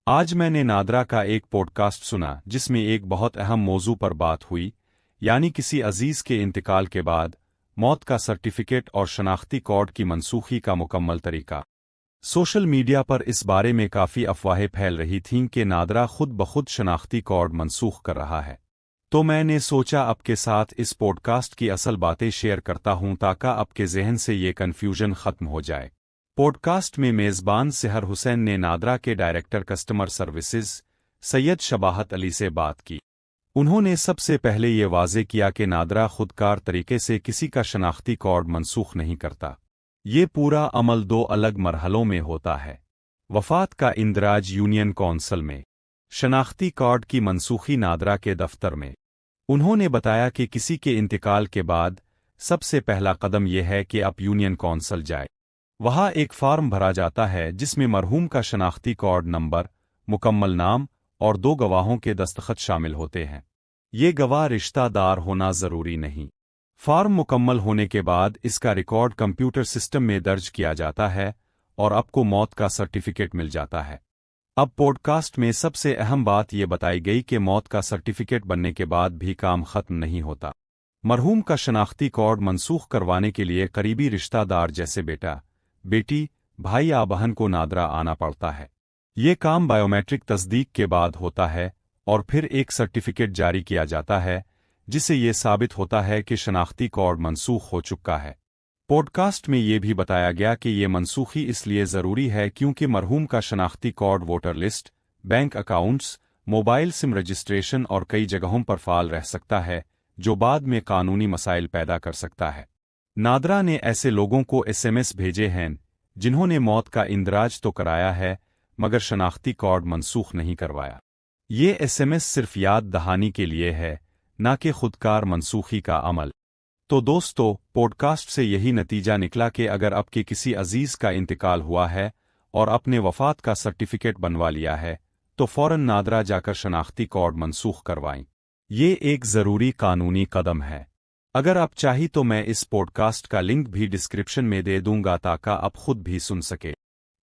آج میں نے نادرا کا ایک پوڈکاسٹ سنا جس میں ایک بہت اہم موضوع پر بات ہوئی، یعنی کسی عزیز کے انتقال کے بعد موت کا سرٹیفکیٹ اور شناختی کارڈ کی منسوخی کا مکمل طریقہ۔ سوشل میڈیا پر اس بارے میں کافی افواہیں پھیل رہی تھیں کہ نادرا خود بخود شناختی کارڈ منسوخ کر رہا ہے۔ تو میں نے سوچا آپ کے ساتھ اس پوڈ کاسٹ کی اصل باتیں شیئر کرتا ہوں تاکہ آپ کے ذہن سے یہ کنفیوژن ختم ہو جائے۔ پوڈ کاسٹ میں میزبان سحر حسین نے نادرا کے ڈائریکٹر کسٹمر سروسز سید شباہت علی سے بات کی۔ انہوں نے سب سے پہلے یہ واضح کیا کہ نادرا خودکار طریقے سے کسی کا شناختی کارڈ منسوخ نہیں کرتا۔ یہ پورا عمل دو الگ مرحلوں میں ہوتا ہے۔ وفات کا اندراج یونین کونسل میں، شناختی کارڈ کی منسوخی نادرا کے دفتر میں۔ انہوں نے بتایا کہ کسی کے انتقال کے بعد سب سے پہلا قدم یہ ہے کہ آپ یونین کونسل جائے۔ وہاں ایک فارم بھرا جاتا ہے جس میں مرحوم کا شناختی کارڈ نمبر، مکمل نام اور دو گواہوں کے دستخط شامل ہوتے ہیں۔ یہ گواہ رشتہ دار ہونا ضروری نہیں۔ فارم مکمل ہونے کے بعد اس کا ریکارڈ کمپیوٹر سسٹم میں درج کیا جاتا ہے اور آپ کو موت کا سرٹیفکیٹ مل جاتا ہے۔ اب پوڈ کاسٹ میں سب سے اہم بات یہ بتائی گئی کہ موت کا سرٹیفکیٹ بننے کے بعد بھی کام ختم نہیں ہوتا۔ مرحوم کا شناختی کارڈ منسوخ کروانے کے لیے قریبی رشتہ دار جیسے بیٹا، بیٹی، بھائی یا بہن کو نادرا آنا پڑتا ہے۔ یہ کام بائیومیٹرک تصدیق کے بعد ہوتا ہے اور پھر ایک سرٹیفکیٹ جاری کیا جاتا ہے جسے یہ ثابت ہوتا ہے کہ شناختی کارڈ منسوخ ہو چکا ہے۔ پوڈ کاسٹ میں یہ بھی بتایا گیا کہ یہ منسوخی اس لیے ضروری ہے کیونکہ مرحوم کا شناختی card voter list, bank accounts, mobile sim registration اور کئی جگہوں پر فعال رہ سکتا ہے جو بعد میں قانونی مسائل پیدا کر سکتا ہے۔ نادرا نے ایسے لوگوں کو SMS بھیجے ہیں جنہوں نے موت کا اندراج تو کرایا ہے مگر شناختی کارڈ منسوخ نہیں کروایا۔ یہ SMS صرف یاد دہانی کے لیے ہے، نہ کہ خودکار منسوخی کا عمل۔ تو دوستو، پوڈ کاسٹ سے یہی نتیجہ نکلا کہ اگر آپ کے کسی عزیز کا انتقال ہوا ہے اور اپنے وفات کا سرٹیفکیٹ بنوا لیا ہے تو فوراً نادرا جا کر شناختی کارڈ منسوخ کروائیں۔ یہ ایک ضروری قانونی قدم ہے۔ اگر آپ چاہی تو میں اس پوڈ کاسٹ کا لنک بھی ڈسکرپشن میں دے دوں گا تاکہ آپ خود بھی سن سکے۔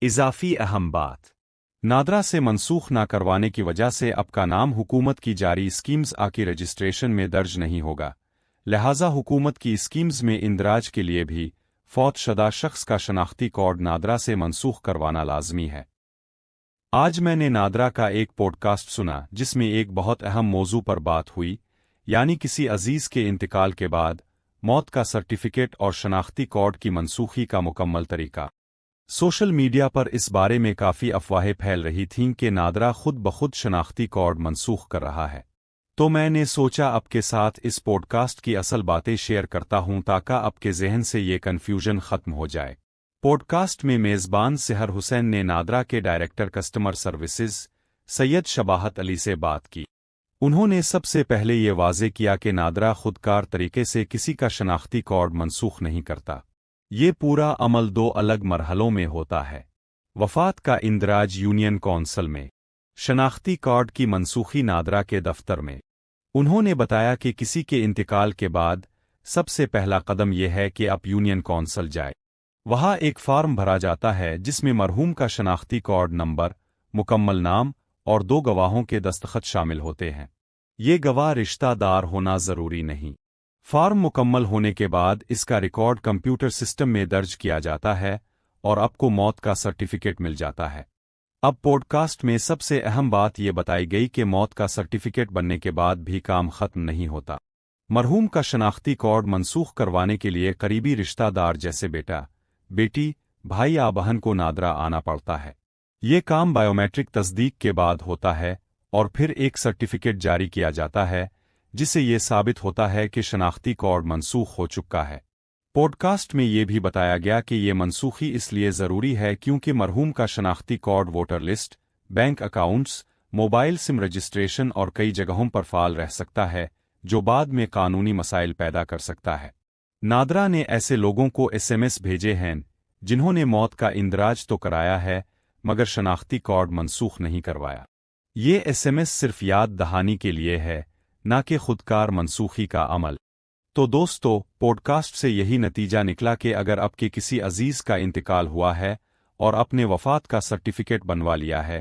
اضافی اہم بات، نادرا سے منسوخ نہ کروانے کی وجہ سے آپ کا نام حکومت کی جاری اسکیمز کی رجسٹریشن میں درج نہیں ہوگا، لہٰذا حکومت کی اسکیمز میں اندراج کے لیے بھی فوت شدہ شخص کا شناختی کارڈ نادرا سے منسوخ کروانا لازمی ہے۔ آج میں نے نادرا کا ایک پوڈ کاسٹ سنا جس میں ایک بہت اہم موضوع پر بات ہوئی، یعنی کسی عزیز کے انتقال کے بعد موت کا سرٹیفکیٹ اور شناختی کارڈ کی منسوخی کا مکمل طریقہ۔ سوشل میڈیا پر اس بارے میں کافی افواہیں پھیل رہی تھیں کہ نادرا خود بخود شناختی کارڈ منسوخ کر رہا ہے۔ تو میں نے سوچا آپ کے ساتھ اس پوڈ کاسٹ کی اصل باتیں شیئر کرتا ہوں تاکہ آپ کے ذہن سے یہ کنفیوژن ختم ہو جائے۔ پوڈ کاسٹ میں میزبان سحر حسین نے نادرا کے ڈائریکٹر کسٹمر سروسز سید شباہت علی سے بات کی۔ انہوں نے سب سے پہلے یہ واضح کیا کہ نادرا خودکار طریقے سے کسی کا شناختی کارڈ منسوخ نہیں کرتا۔ یہ پورا عمل دو الگ مرحلوں میں ہوتا ہے۔ وفات کا اندراج یونین کونسل میں، شناختی کارڈ کی منسوخی نادرا کے دفتر میں۔ انہوں نے بتایا کہ کسی کے انتقال کے بعد سب سے پہلا قدم یہ ہے کہ آپ یونین کونسل جائے۔ وہاں ایک فارم بھرا جاتا ہے جس میں مرحوم کا شناختی کارڈ نمبر، مکمل نام اور دو گواہوں کے دستخط شامل ہوتے ہیں۔ یہ گواہ رشتہ دار ہونا ضروری نہیں۔ فارم مکمل ہونے کے بعد اس کا ریکارڈ کمپیوٹر سسٹم میں درج کیا جاتا ہے اور آپ کو موت کا سرٹیفکیٹ مل جاتا ہے۔ اب پوڈ کاسٹ میں سب سے اہم بات یہ بتائی گئی کہ موت کا سرٹیفکیٹ بننے کے بعد بھی کام ختم نہیں ہوتا۔ مرحوم کا شناختی کارڈ منسوخ کروانے کے لیے قریبی رشتہ دار جیسے بیٹا، بیٹی، بھائی یا بہن کو نادرا آنا پڑتا ہے۔ یہ کام بائیومیٹرک تصدیق کے بعد ہوتا ہے اور پھر ایک سرٹیفکیٹ جاری کیا جاتا ہے جسے یہ ثابت ہوتا ہے کہ شناختی کارڈ منسوخ ہو چکا ہے۔ پوڈ کاسٹ میں یہ بھی بتایا گیا کہ یہ منسوخی اس لیے ضروری ہے کیونکہ مرحوم کا شناختی card voter list, bank accounts, mobile sim registration اور کئی جگہوں پر فعال رہ سکتا ہے جو بعد میں قانونی مسائل پیدا کر سکتا ہے۔ نادرا نے ایسے لوگوں کو SMS بھیجے ہیں جنہوں نے موت کا اندراج تو کرایا ہے مگر شناختی کارڈ منسوخ نہیں کروایا۔ یہ SMS صرف یاد دہانی کے لیے ہے، نہ کہ خودکار منسوخی کا عمل۔ تو دوستو، پوڈ کاسٹ سے یہی نتیجہ نکلا کہ اگر آپ کے کسی عزیز کا انتقال ہوا ہے اور اپنے وفات کا سرٹیفکیٹ بنوا لیا ہے